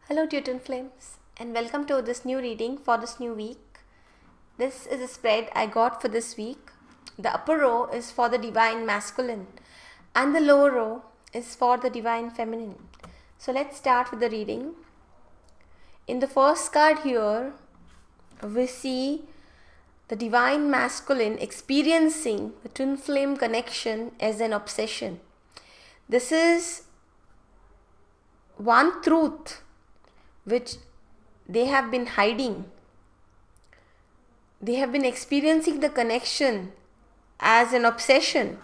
Hello, dear twin flames, and welcome to this new reading for this new week. This is a spread I got for this week. The upper row is for the divine masculine, and the lower row is for the divine feminine. So let's start with the reading. In the first card here, we see the divine masculine experiencing the twin flame connection as an obsession. This is one truth which they have been hiding. They have been experiencing the connection as an obsession.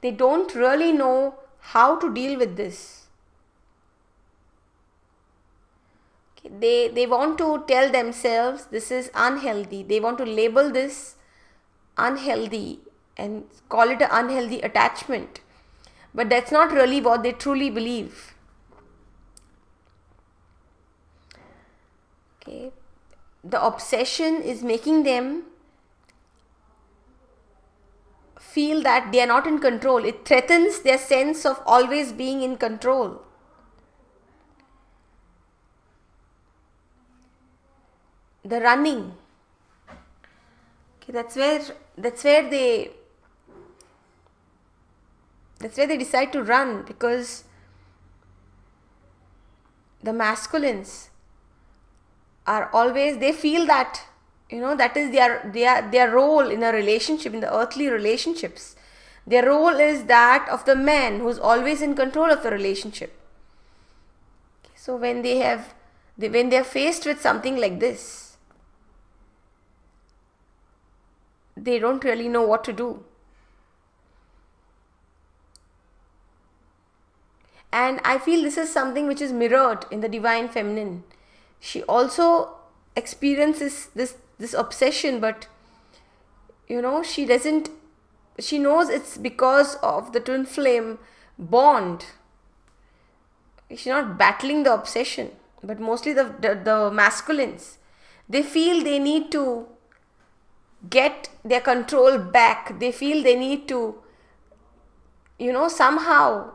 They don't really know how to deal with this. They want to tell themselves this is unhealthy. They want to label this unhealthy and call it an unhealthy attachment. But that's not really what they truly believe. Okay. The obsession is making them feel that they are not in control. It threatens their sense of always being in control. The running. Okay, that's where they decide to run, because the masculines are always, they feel that that is their role in a relationship, in the earthly relationships. Their role is that of the man who's always in control of the relationship. So when they're faced with something like this, they don't really know what to do. And I feel this is something which is mirrored in the divine feminine. She also experiences this obsession, but she knows it's because of the twin flame bond. She's not battling the obsession, but mostly the masculines, they feel they need to get their control back. They feel they need to somehow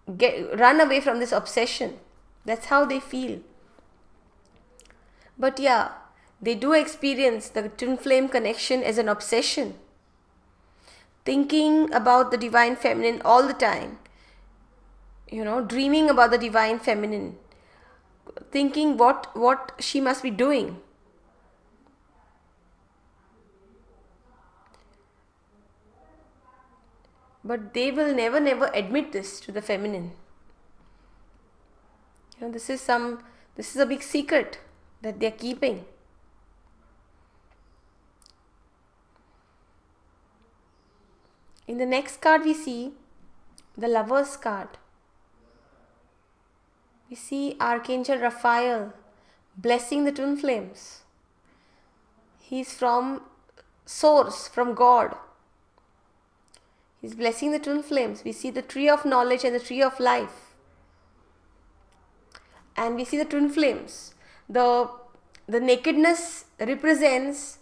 run away from this obsession. That's how they feel. But yeah, they do experience the twin flame connection as an obsession. Thinking about the divine feminine all the time. Dreaming about the divine feminine. Thinking what she must be doing. But they will never admit this to the feminine. This is a big secret that they are keeping. In the next card we see the Lover's card. We see Archangel Raphael blessing the twin flames. He's from source, from God. He's blessing the twin flames. We see the tree of knowledge and the tree of life. And we see the twin flames. The nakedness represents,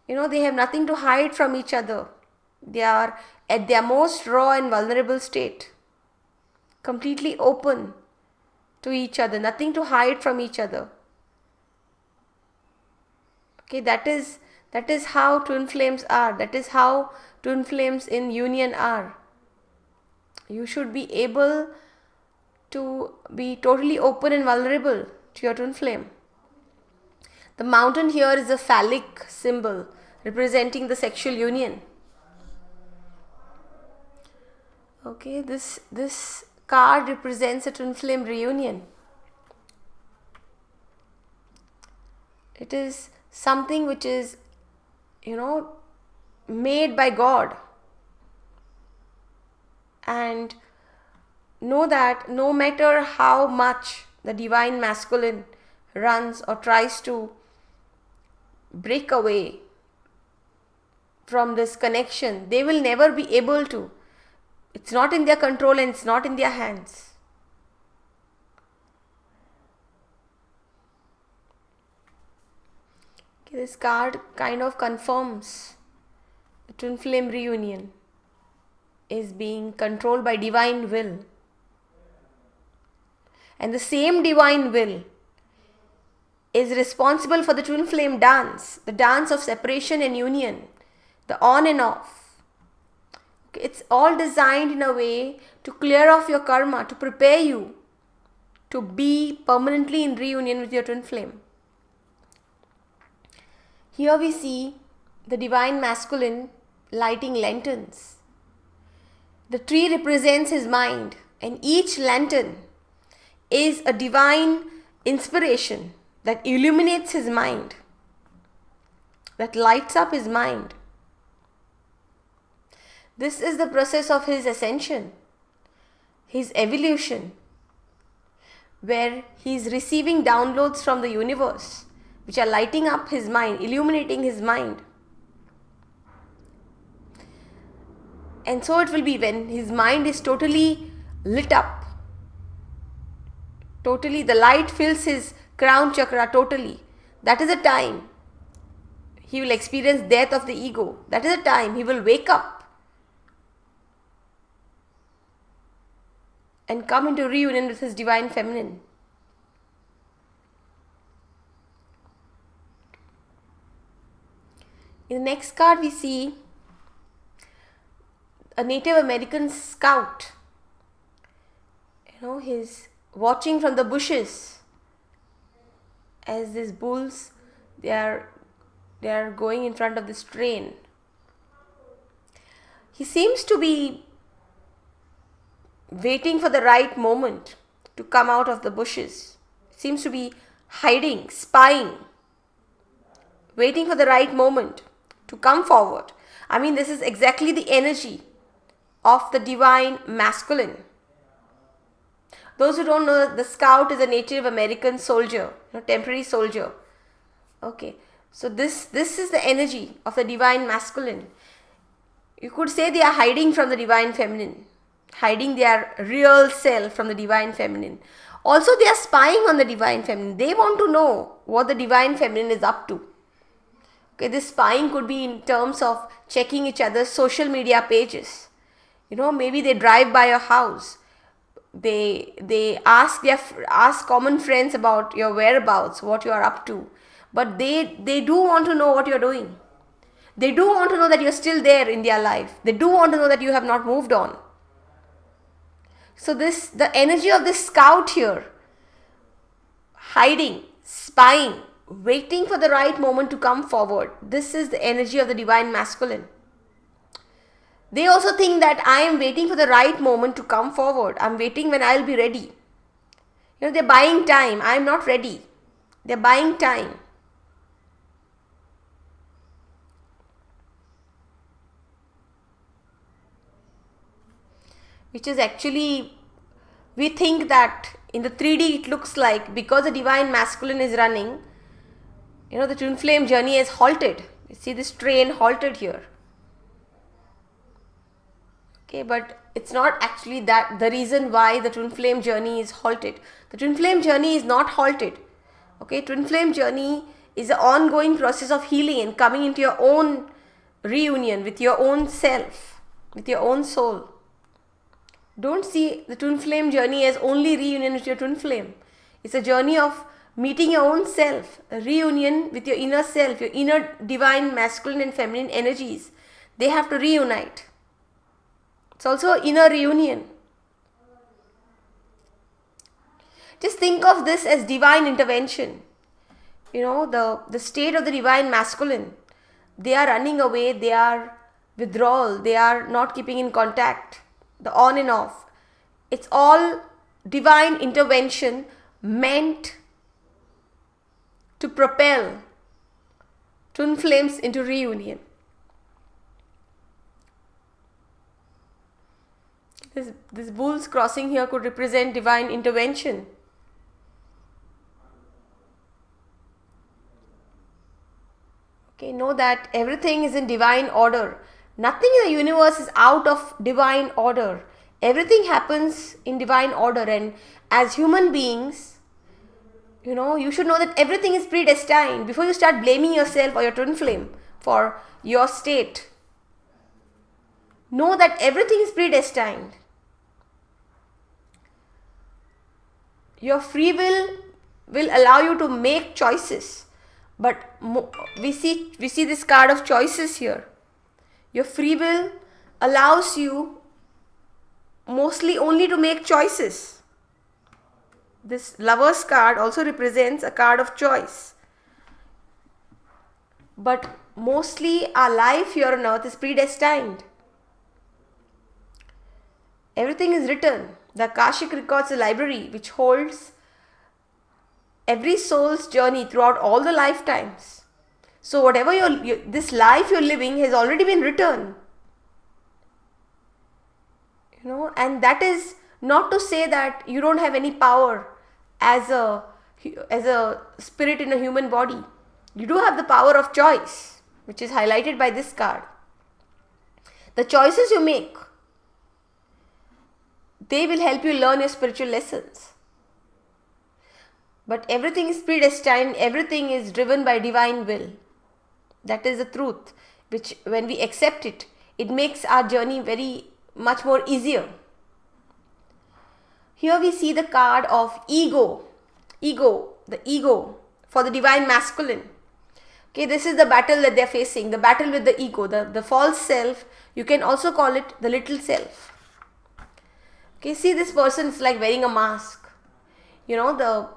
they have nothing to hide from each other. They are at their most raw and vulnerable state. Completely open to each other. Nothing to hide from each other. Okay, that is how twin flames are. That is how twin flames in union are. You should be able to be totally open and vulnerable to your twin flame. The mountain here is a phallic symbol representing the sexual union. Okay, this card represents a twin flame reunion. It is something which is made by God. And know that no matter how much the divine masculine runs or tries to break away from this connection, they will never be able to. It's not in their control and it's not in their hands. Okay, this card kind of confirms the twin flame reunion is being controlled by divine will. And the same divine will is responsible for the twin flame dance, the dance of separation and union, the on and off. Okay, it's all designed in a way to clear off your karma, to prepare you to be permanently in reunion with your twin flame. Here we see the divine masculine lighting lanterns. The tree represents his mind, and each lantern is a divine inspiration that illuminates his mind, that lights up his mind. This is the process of his ascension, his evolution, where he is receiving downloads from the universe, which are lighting up his mind, illuminating his mind. And so it will be when his mind is totally lit up. Totally, the light fills his crown chakra totally. That is the time he will experience death of the ego. That is the time he will wake up and come into reunion with his divine feminine. In the next card we see a Native American scout. He's watching from the bushes as these bulls, they are going in front of this train. He seems to be waiting for the right moment to come out of the bushes. Seems to be hiding, spying, waiting for the right moment to come forward. This is exactly the energy of the divine masculine. Those who don't know, the scout is a Native American soldier, temporary soldier. Okay, so this is the energy of the divine masculine. You could say they are hiding from the divine feminine, hiding their real self from the divine feminine. Also, they are spying on the divine feminine. They want to know what the divine feminine is up to. Okay, this spying could be in terms of checking each other's social media pages. Maybe they drive by your house. They ask common friends about your whereabouts, what you are up to. But they do want to know what you are doing. They do want to know that you are still there in their life. They do want to know that you have not moved on. So the energy of this scout here, hiding, spying, waiting for the right moment to come forward. This is the energy of the divine masculine. They also think that I am waiting for the right moment to come forward. I'm waiting when I'll be ready. They're buying time. I'm not ready. They're buying time. Which is actually, we think that in the 3D it looks like, because the divine masculine is running, the twin flame journey is halted. You see this train halted here. Okay, but it's not actually that the reason why the twin flame journey is halted. The twin flame journey is not halted. Okay, twin flame journey is an ongoing process of healing and coming into your own reunion with your own self, with your own soul. Don't see the twin flame journey as only reunion with your twin flame. It's a journey of meeting your own self, a reunion with your inner self, your inner divine masculine and feminine energies. They have to reunite. It's also an inner reunion. Just think of this as divine intervention. The state of the divine masculine. They are running away, they are withdrawal, they are not keeping in contact. The on and off. It's all divine intervention meant to propel twin flames into reunion. This bulls crossing here could represent divine intervention. Okay, know that everything is in divine order. Nothing in the universe is out of divine order. Everything happens in divine order, and as human beings, you should know that everything is predestined before you start blaming yourself or your twin flame for your state. Know that everything is predestined. Your free will allow you to make choices. But we see this card of choices here. Your free will allows you mostly only to make choices. This Lover's card also represents a card of choice. But mostly our life here on earth is predestined. Everything is written. The Akashic Records, a library which holds every soul's journey throughout all the lifetimes. So whatever this life you're living has already been written. And that is not to say that you don't have any power as a spirit in a human body. You do have the power of choice, which is highlighted by this card. The choices you make, they will help you learn your spiritual lessons. But everything is predestined, everything is driven by divine will. That is the truth, which when we accept it, it makes our journey very much more easier. Here we see the card of ego, the ego for the divine masculine. Okay, this is the battle that they are facing, the battle with the ego, the false self. You can also call it the little self. Okay, see, this person is like wearing a mask. The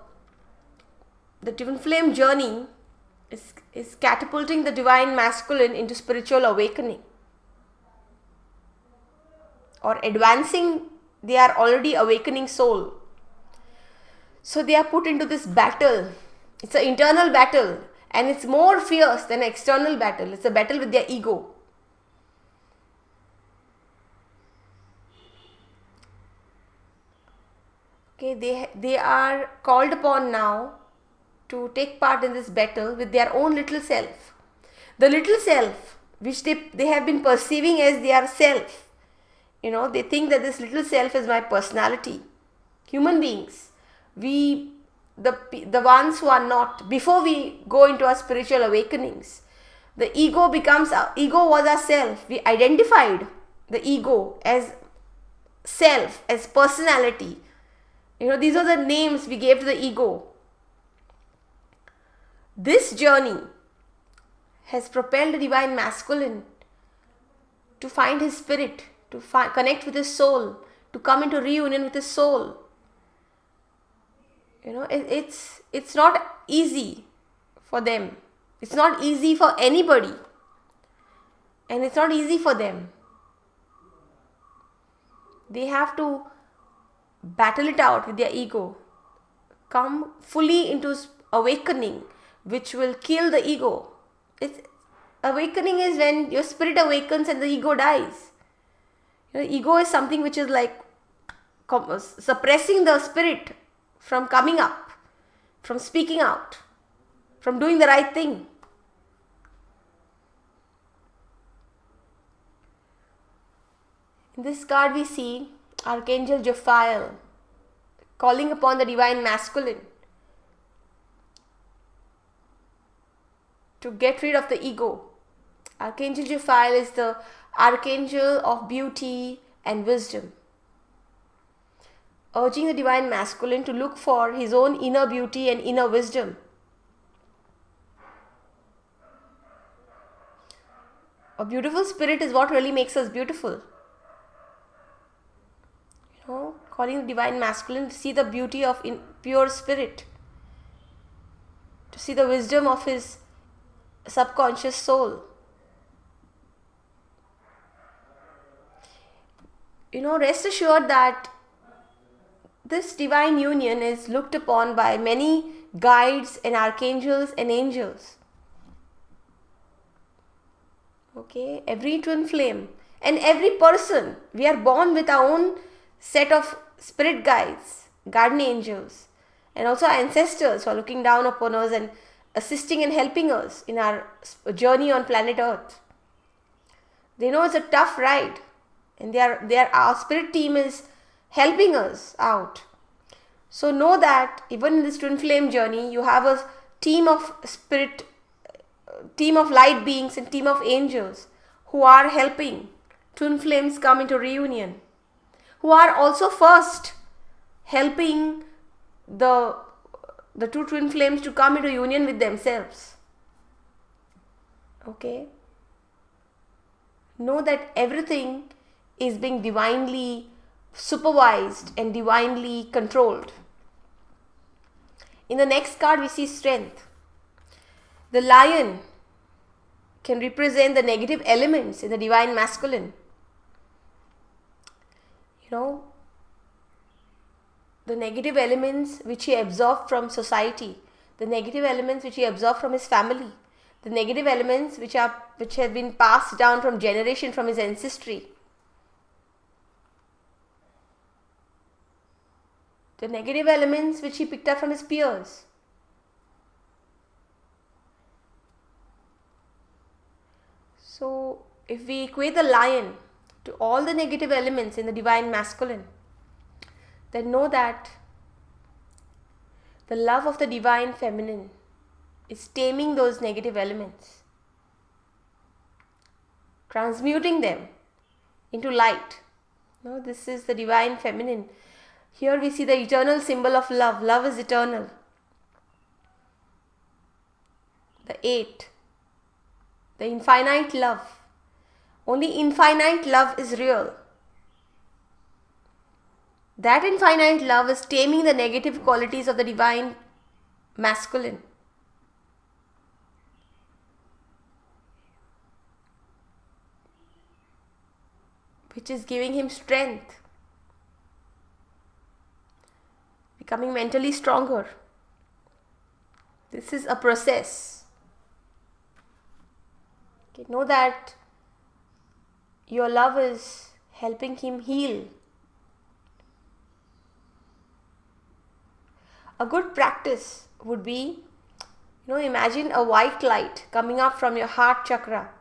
twin flame journey is catapulting the divine masculine into spiritual awakening or advancing their already awakening soul. So they are put into this battle. It's an internal battle and it's more fierce than an external battle. It's a battle with their ego. Okay, they are called upon now to take part in this battle with their own little self. The little self, which they have been perceiving as their self. They think that this little self is my personality. Human beings, the ones who are not, before we go into our spiritual awakenings, the ego was our self. We identified the ego as self, as personality. These are the names we gave to the ego. This journey has propelled the divine masculine to find his spirit, to connect with his soul, to come into reunion with his soul. It's not easy for them. It's not easy for anybody. And it's not easy for them. They have to battle it out with their ego. Come fully into awakening, which will kill the ego. Awakening is when your spirit awakens and the ego dies. Ego is something which is like suppressing the spirit from coming up, from speaking out, from doing the right thing. In this card we see Archangel Raphael calling upon the divine masculine to get rid of the ego. Archangel Raphael is the archangel of beauty and wisdom, urging the divine masculine to look for his own inner beauty and inner wisdom. A beautiful spirit is what really makes us beautiful. Calling the divine masculine to see the beauty of pure spirit, to see the wisdom of his subconscious soul. Rest assured that this divine union is looked upon by many guides and archangels and angels. Okay, every twin flame and every person, we are born with our own set of spirit guides, guardian angels, and also our ancestors who are looking down upon us and assisting and helping us in our journey on planet Earth. They know it's a tough ride, and our spirit team is helping us out. So know that even in this twin flame journey, you have a team of spirit, team of light beings and team of angels who are helping twin flames come into reunion, who are also first helping the two twin flames to come into union with themselves. Okay? Know that everything is being divinely supervised and divinely controlled. In the next card, we see strength. The lion can represent the negative elements in the divine masculine. The negative elements which he absorbed from society, the negative elements which he absorbed from his family, the negative elements which have been passed down from generation from his ancestry, the negative elements which he picked up from his peers. So, if we equate the lion to all the negative elements in the divine masculine, then know that the love of the divine feminine is taming those negative elements, transmuting them into light. This is the divine feminine. Here we see the eternal symbol of love. Love is eternal. The 8. The infinite love. Only infinite love is real. That infinite love is taming the negative qualities of the divine masculine. Which is giving him strength. Becoming mentally stronger. This is a process. Okay, know that your love is helping him heal. A good practice would be, imagine a white light coming up from your heart chakra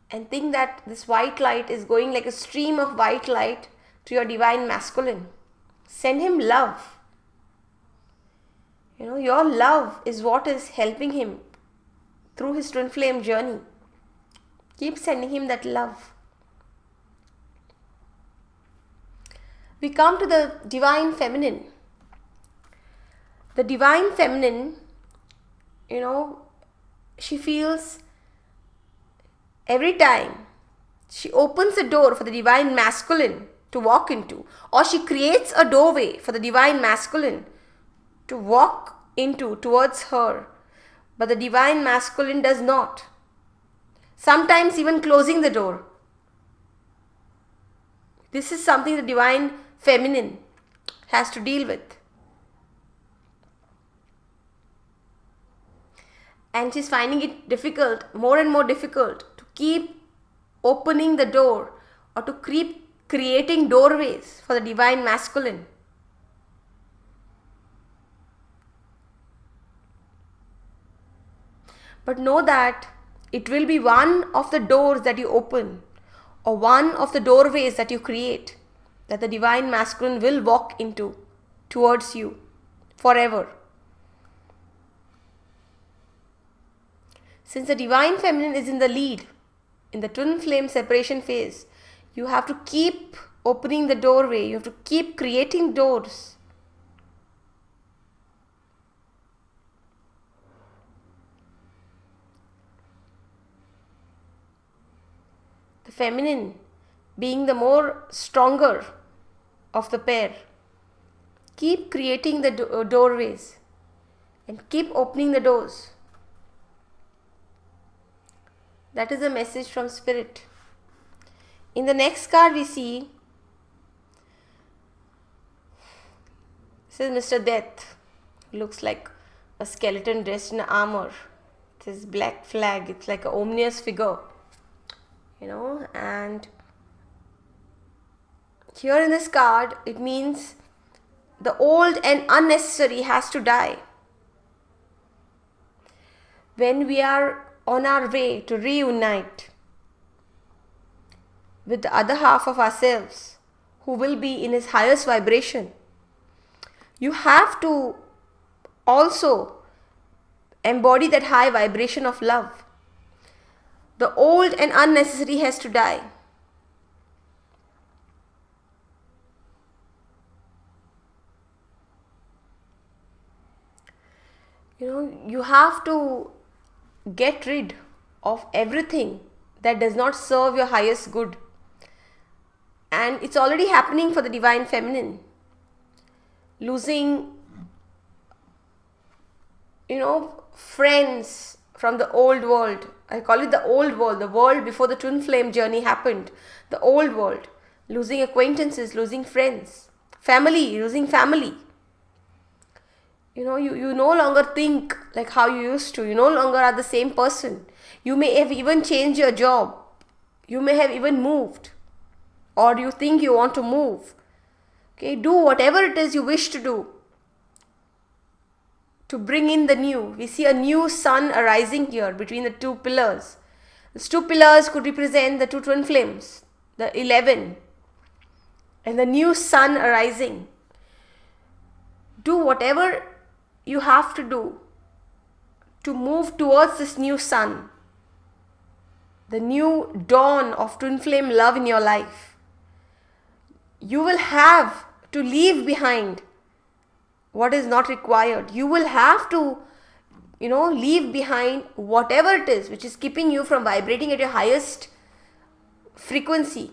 and think that this white light is going like a stream of white light to your divine masculine. Send him love. Your love is what is helping him through his twin flame journey. Keep sending him that love. We come to the divine feminine. The divine feminine, she feels every time she opens a door for the divine masculine to walk into, or she creates a doorway for the divine masculine to walk into towards her, but the divine masculine does not. Sometimes even closing the door. This is something the divine feminine has to deal with. And she's finding it difficult, more and more difficult, to keep opening the door or to keep creating doorways for the divine masculine. But know that it will be one of the doors that you open or one of the doorways that you create that the divine masculine will walk into towards you forever. Since the divine feminine is in the lead, in the twin flame separation phase, you have to keep opening the doorway. You have to keep creating doors. The feminine being the more stronger of the pair. Keep creating the doorways and keep opening the doors. That is a message from Spirit. In the next card we see, this is Mr. Death. Looks like a skeleton dressed in armor. It is black flag. It's like an ominous figure. And here in this card, it means the old and unnecessary has to die. When we are on our way to reunite with the other half of ourselves who will be in his highest vibration, you have to also embody that high vibration of love. The old and unnecessary has to die. You have to get rid of everything that does not serve your highest good. And it's already happening for the divine feminine. Losing, friends from the old world. I call it the old world, the world before the twin flame journey happened. The old world. Losing acquaintances, losing friends. Family, losing family. You no longer think like how you used to. You no longer are the same person. You may have even changed your job. You may have even moved. Or you think you want to move. Okay, do whatever it is you wish to do to bring in the new. We see a new sun arising here between the two pillars. These two pillars could represent the two twin flames, the 11, and the new sun arising. Do whatever you have to do to move towards this new sun, the new dawn of twin flame love in your life. You will have to leave behind what is not required. You will have to, leave behind whatever it is which is keeping you from vibrating at your highest frequency.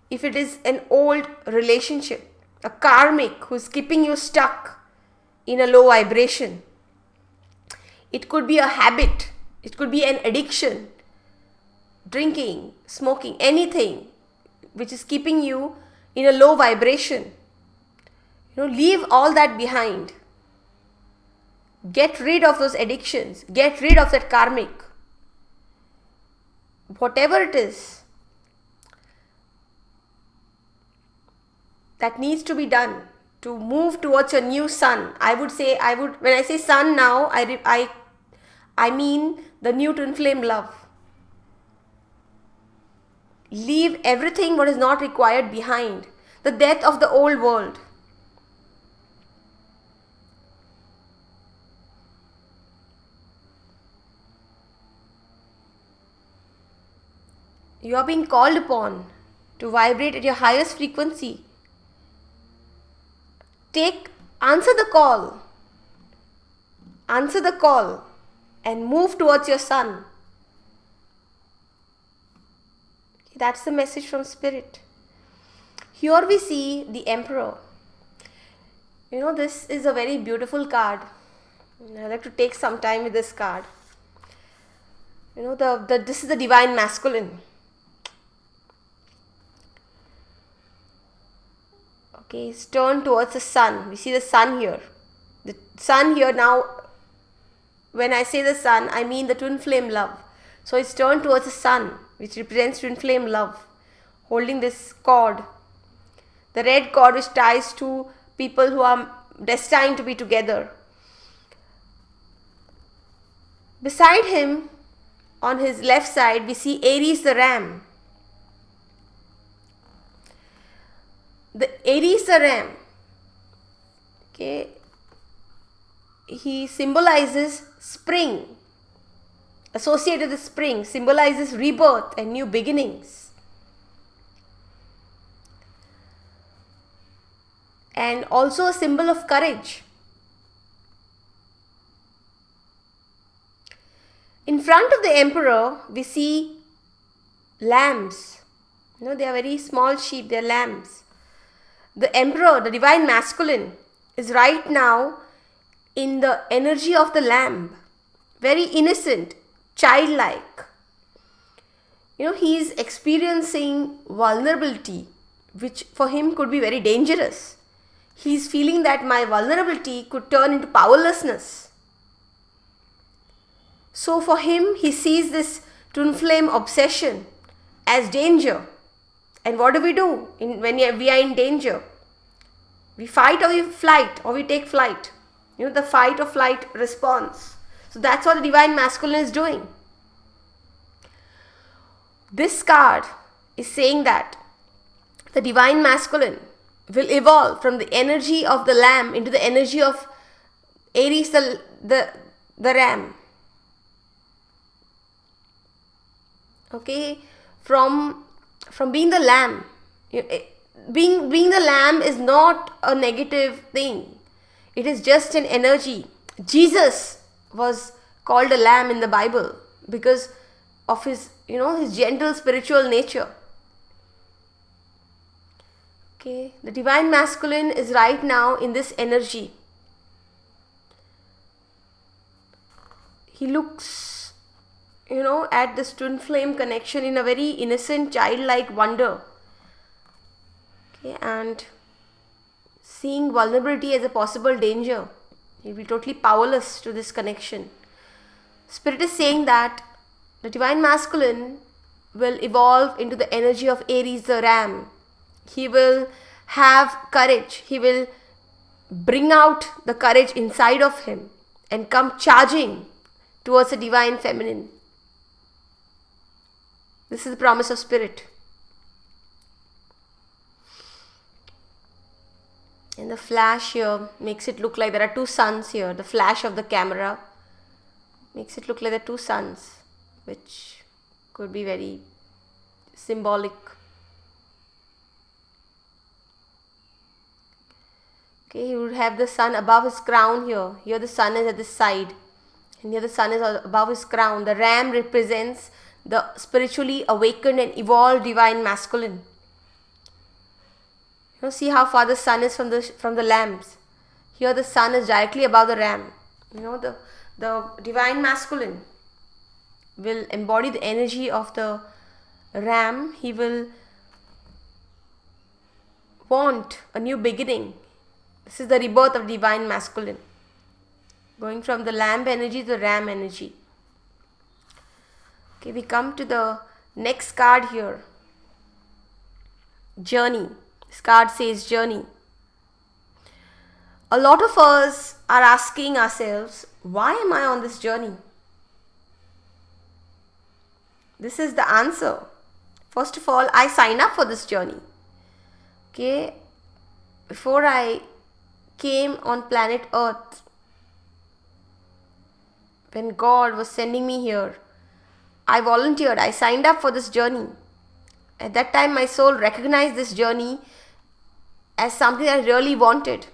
If it is an old relationship, a karmic who's keeping you stuck in a low vibration. It could be a habit. It could be an addiction. Drinking, smoking, anything which is keeping you in a low vibration. Leave all that behind. Get rid of those addictions. Get rid of that karmic. Whatever it is that needs to be done to move towards a new sun. When I say sun now, I mean the new twin flame love. Leave everything what is not required behind. The death of the old world. You are being called upon to vibrate at your highest frequency. Answer the call. Answer the call and move towards your sun. That's the message from Spirit. Here we see the Emperor. This is a very beautiful card. I like to take some time with this card. This is the divine masculine. Okay, it's turned towards the sun. We see the sun here. The sun here now, when I say the sun, I mean the twin flame love. So it's turned towards the sun, which represents twin flame love, holding this cord. The red cord which ties two people who are destined to be together. Beside him, on his left side, we see Aries the ram. The Aries the ram, okay, he symbolizes spring. Associated with spring, symbolizes rebirth and new beginnings. And also a symbol of courage. In front of the Emperor, we see lambs. They are very small sheep, they are lambs. The Emperor, the divine masculine, is right now in the energy of the lamb. Very innocent, childlike. He is experiencing vulnerability, which for him could be very dangerous. He is feeling that my vulnerability could turn into powerlessness. So for him, he sees this twin flame obsession as danger. And what do when we are in danger? We fight or we flight or we take flight. The fight or flight response. So that's what the divine masculine is doing. This card is saying that the divine masculine will evolve from the energy of the lamb into the energy of Aries the ram. Okay, from being the lamb. Being the lamb is not a negative thing. It is just an energy, Jesus was called a lamb in the Bible because of his, his gentle spiritual nature. Okay, the divine masculine is right now in this energy. He looks, at this twin flame connection in a very innocent, childlike wonder. Okay, and seeing vulnerability as a possible danger. He'll be totally powerless to this connection. Spirit is saying that the divine masculine will evolve into the energy of Aries the ram. He will have courage. He will bring out the courage inside of him and come charging towards the divine feminine. This is the promise of Spirit. And the flash here makes it look like there are two suns here. The flash of the camera makes it look like there are two suns, which could be very symbolic. Okay, he would have the sun above his crown here. Here the sun is at the side. And here the sun is above his crown. The ram represents the spiritually awakened and evolved divine masculine. See how far the sun is from the lambs. Here the sun is directly above the ram. The divine masculine will embody the energy of the ram. He will want a new beginning. This is the rebirth of divine masculine. Going from the lamb energy to the ram energy. Okay, we come to the next card here. Journey. This card says journey. A lot of us are asking ourselves, why am I on this journey? This is the answer. First of all, I sign up for this journey. Okay, before I came on planet Earth, when God was sending me here, I volunteered, I signed up for this journey. At that time, my soul recognized this journey as something I really wanted.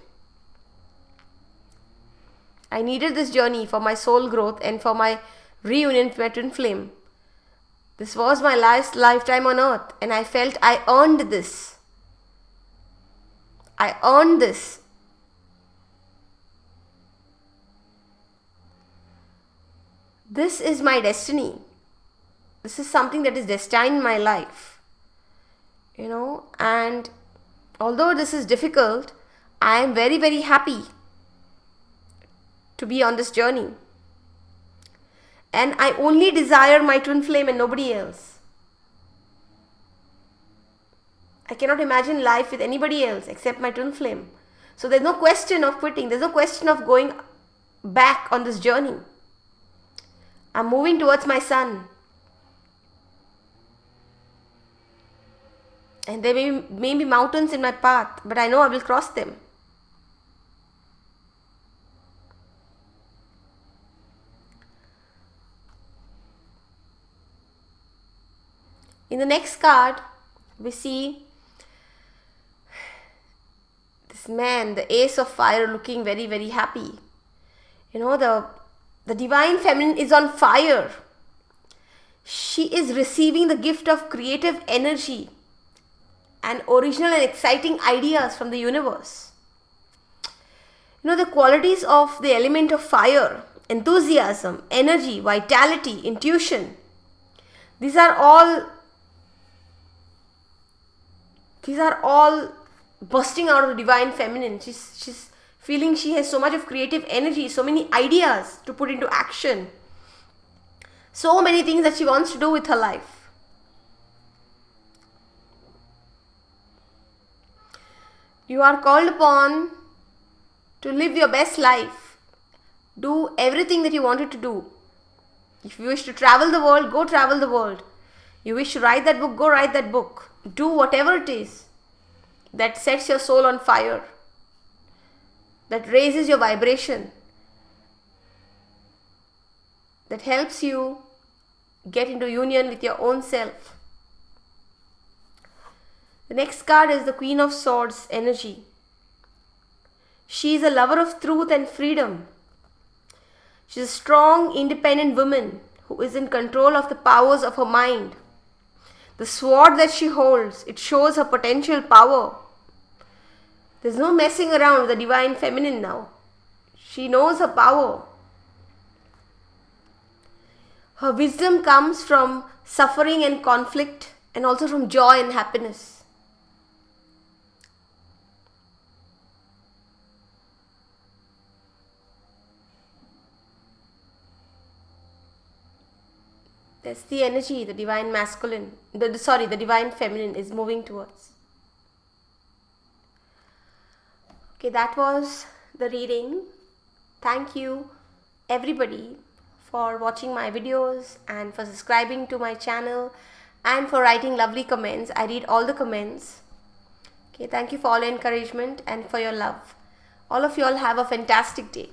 I needed this journey for my soul growth and for my reunion with my twin flame. This was my last lifetime on earth, and I felt I earned this. I earned this. This is my destiny. This is something that is destined in my life. And although this is difficult, I am very, very happy to be on this journey. And I only desire my twin flame and nobody else. I cannot imagine life with anybody else except my twin flame. So there's no question of quitting. There's no question of going back on this journey. I'm moving towards my sun. And there may be mountains in my path, but I know I will cross them. In the next card, we see this man, the ace of fire, looking very, very happy. The divine feminine is on fire. She is receiving the gift of creative energy and original and exciting ideas from the universe. The qualities of the element of fire, enthusiasm, energy, vitality, intuition, these are all bursting out of the divine feminine. She's feeling she has so much of creative energy, so many ideas to put into action, so many things that she wants to do with her life. You are called upon to live your best life. Do everything that you wanted to do. If you wish to travel the world, go travel the world. You wish to write that book, go write that book. Do whatever it is that sets your soul on fire, that raises your vibration, that helps you get into union with your own self. The next card is the Queen of Swords energy. She is a lover of truth and freedom. She's a strong, independent woman who is in control of the powers of her mind. The sword that she holds, it shows her potential power. There's no messing around with the divine feminine now. She knows her power. Her wisdom comes from suffering and conflict, and also from joy and happiness. That's the energy the divine masculine, the divine feminine is moving towards. Okay, that was the reading. Thank you everybody for watching my videos and for subscribing to my channel and for writing lovely comments. I read all the comments. Okay, thank you for all encouragement and for your love. All of you all have a fantastic day.